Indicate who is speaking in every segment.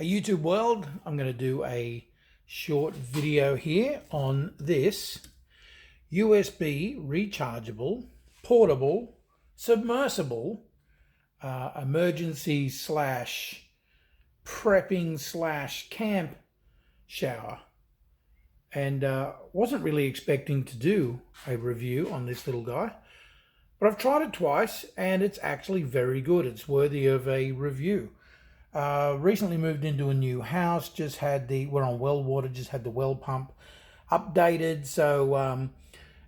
Speaker 1: Hey YouTube world, I'm going to do a short video here on this USB rechargeable, portable, submersible, emergency slash prepping slash camp shower. And wasn't really expecting to do a review on this little guy, but I've tried it twice and it's actually very good. It's worthy of a review. Recently moved into a new house, we're on well water, just had the well pump updated. So,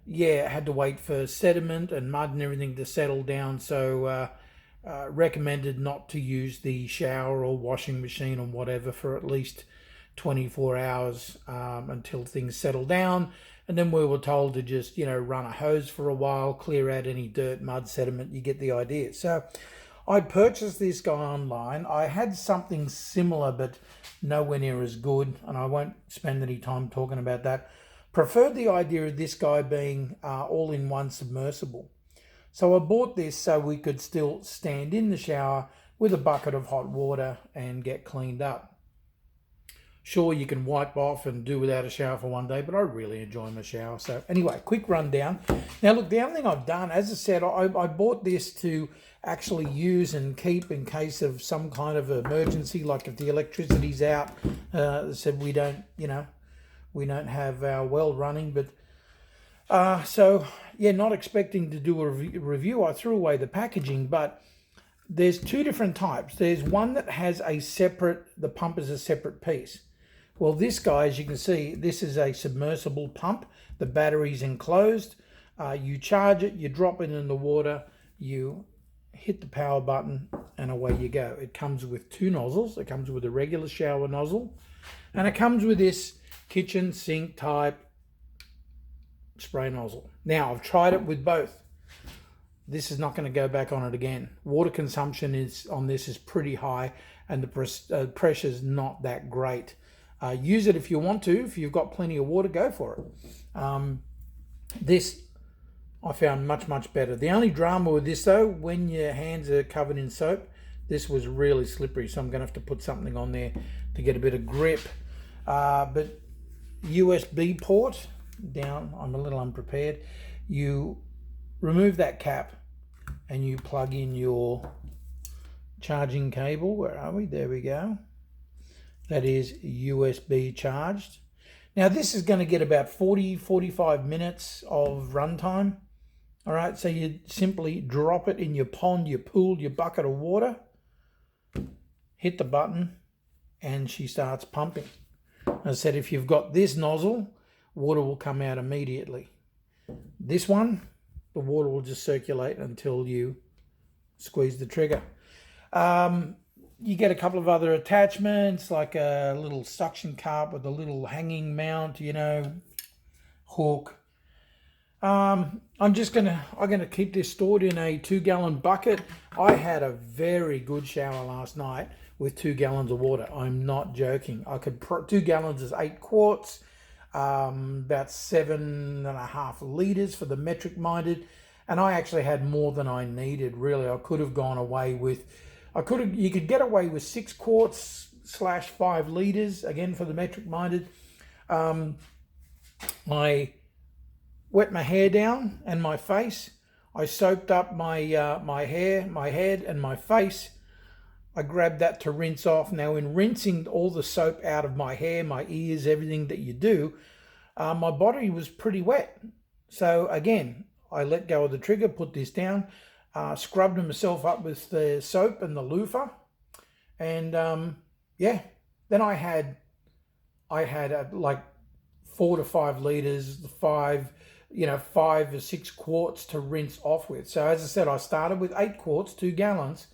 Speaker 1: yeah, had to wait for sediment and mud and everything to settle down. So, recommended not to use the shower or washing machine or whatever for at least 24 hours until things settle down. And then we were told to just, run a hose for a while, clear out any dirt, mud, sediment. You get the idea. So, I purchased this guy online. I had something similar, but nowhere near as good, and I won't spend any time talking about that. Preferred the idea of this guy being all-in-one submersible. So I bought this so we could still stand in the shower with a bucket of hot water and get cleaned up. Sure, you can wipe off and do without a shower for one day, but I really enjoy my shower. So anyway, quick rundown. Now look, the only thing I've done, as I said, I bought this to actually use and keep in case of some kind of emergency, like if the electricity's out. Said we don't have our well running, but so yeah, not expecting to do a review. I threw away the packaging, but there's two different types. There's one that has the pump is a separate piece. Well, this guy, as you can see, this is a submersible pump. The battery's enclosed. You charge it, you drop it in the water, you hit the power button, and away you go. It comes with two nozzles. It comes with a regular shower nozzle, and it comes with this kitchen sink type spray nozzle. Now, I've tried it with both. This is not going to go back on it again. Water consumption on this is pretty high, and the pressure is not that great. Use it if you want to. If you've got plenty of water, go for it. This I found much better. The only drama with this though, when your hands are covered in soap, this was really slippery, so I'm going to have to put something on there to get a bit of grip. But USB port down, I'm a little unprepared. You remove that cap and you plug in your charging cable. Where are we? There we go. That is USB charged. Now this is going to get about 45 minutes of runtime. All right, so you simply drop it in your pond, your pool, your bucket of water, hit the button, and she starts pumping. As I said, if you've got this nozzle, water will come out immediately. This one, the water will just circulate until you squeeze the trigger. You get a couple of other attachments, like a little suction cup with a little hanging mount, hook. I'm gonna keep this stored in a 2-gallon bucket. I had a very good shower last night with 2 gallons of water. I'm not joking. 2 gallons is 8 quarts, about 7.5 liters for the metric minded, and I actually had more than I needed. Really, I could have gone away with. You could get away with 6 quarts / 5 liters, again for the metric minded. I wet my hair down and my face. I soaked up my hair, my head and my face. I grabbed that to rinse off. Now in rinsing all the soap out of my hair, my ears, everything that you do, my body was pretty wet. So again, I let go of the trigger, put this down, scrubbed myself up with the soap and the loofah, and yeah, then I had like 4 to 5 liters, 5 or 6 quarts to rinse off with. So as I said, I started with 8 quarts, 2 gallons,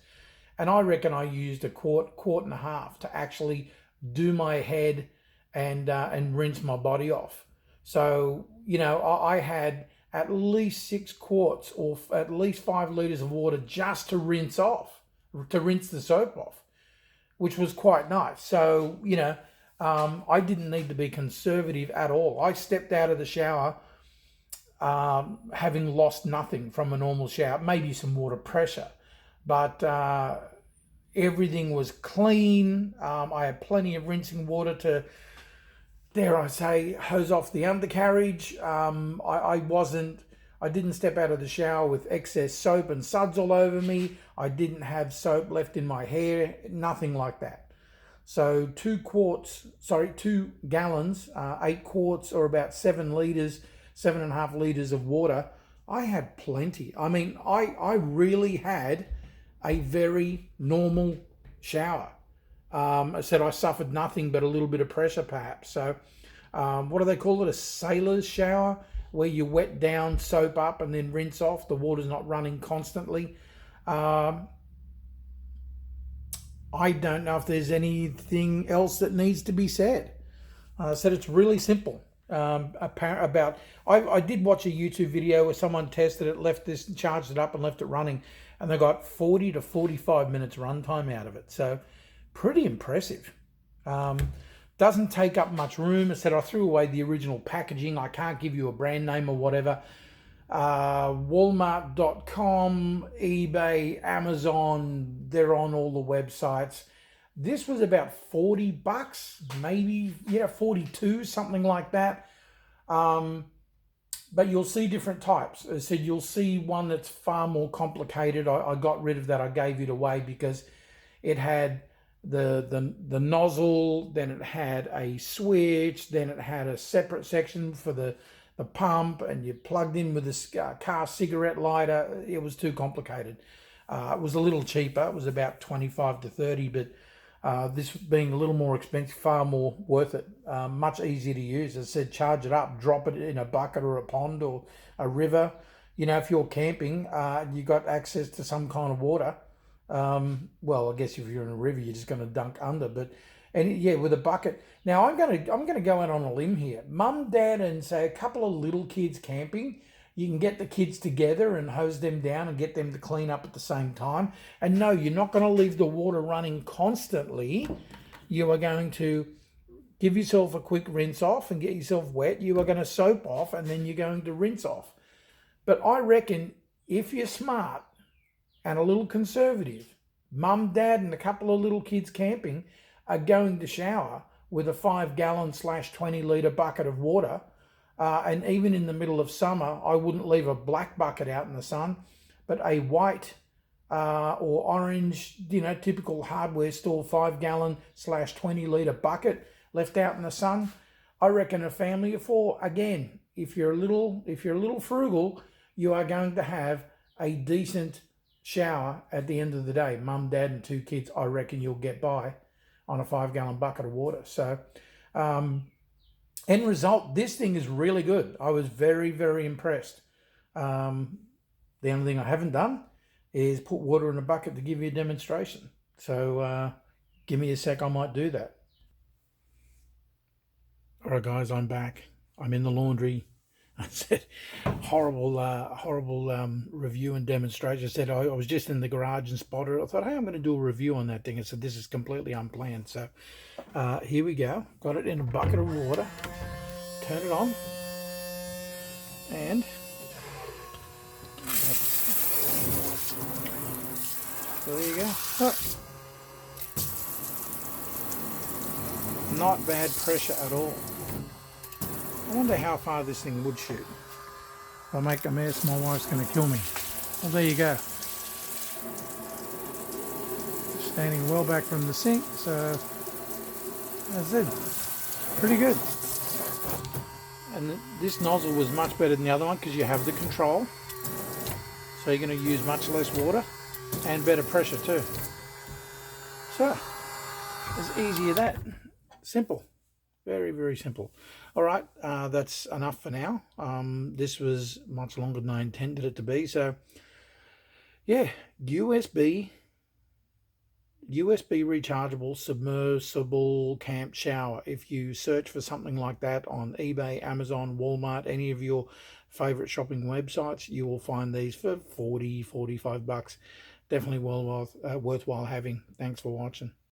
Speaker 1: and I reckon I used a quart and a half to actually do my head and rinse my body off. So I had at least 6 quarts or at least 5 liters of water just to rinse the soap off, which was quite nice. So, I didn't need to be conservative at all. I stepped out of the shower having lost nothing from a normal shower, maybe some water pressure, but Everything was clean. I had plenty of rinsing water to, dare I say, hose off the undercarriage. I didn't step out of the shower with excess soap and suds all over me. I didn't have soap left in my hair, nothing like that. So 2 gallons, 8 quarts, or about 7 litres, 7.5 litres of water. I had plenty. I mean, I really had a very normal shower. I said I suffered nothing but a little bit of pressure, perhaps. So, what do they call it? A sailor's shower, where you wet down, soap up, and then rinse off. The water's not running constantly. I don't know if there's anything else that needs to be said. I said it's really simple. I did watch a YouTube video where someone tested it, charged it up, and left it running, and they got 40 to 45 minutes runtime out of it. So, pretty impressive. Doesn't take up much room. I said I threw away the original packaging. I can't give you a brand name or whatever. Walmart.com, eBay, Amazon, they're on all the websites. This was about $40, maybe, 42, something like that. But you'll see different types. I said you'll see one that's far more complicated. I got rid of that. I gave it away because it had the nozzle, then it had a switch, then it had a separate section for the pump, and you plugged in with a car cigarette lighter. It was too complicated. It was a little cheaper. It was about 25 to 30, but this being a little more expensive, far more worth it. Much easier to use. As I said, charge it up, drop it in a bucket or a pond or a river. If you're camping, you got access to some kind of water. Well, I guess if you're in a river, you're just going to dunk under. But with a bucket. Now I'm gonna go out on a limb here. Mum, Dad, and say a couple of little kids camping. You can get the kids together and hose them down and get them to clean up at the same time. And no, you're not going to leave the water running constantly. You are going to give yourself a quick rinse off and get yourself wet. You are going to soap off, and then you're going to rinse off. But I reckon if you're smart and a little conservative, Mum, Dad, and a couple of little kids camping are going to shower with a 5-gallon/20-litre bucket of water. And even in the middle of summer, I wouldn't leave a black bucket out in the sun, but a white or orange, typical hardware store 5-gallon/20-litre bucket left out in the sun. I reckon a family of 4, again, if you're a little frugal, you are going to have a decent shower at the end of the day. Mum, Dad, and 2 kids, I reckon you'll get by on a 5-gallon bucket of water. So, end result, this thing is really good. I was very, very impressed. The only thing I haven't done is put water in a bucket to give you a demonstration. So, give me a sec, I might do that. All right, guys, I'm back. I'm in the laundry. I said horrible review and demonstration. I said I was just in the garage and spotted it. I thought, hey, I'm going to do a review on that thing. I said, this is completely unplanned. So here we go. Got it in a bucket of water. Turn it on. And there you go. Oh. Not bad pressure at all. I wonder how far this thing would shoot. If I make a mess, my wife's going to kill me. Well, there you go. Standing well back from the sink, so that's it. Pretty good. And this nozzle was much better than the other one because you have the control. So you're going to use much less water and better pressure too. So, as easy as that. Simple. Very, very simple. All right, that's enough for now. This was much longer than I intended it to be. So, yeah, USB rechargeable submersible camp shower. If you search for something like that on eBay, Amazon, Walmart, any of your favorite shopping websites, you will find these for $40, $45. Definitely well worthwhile having. Thanks for watching.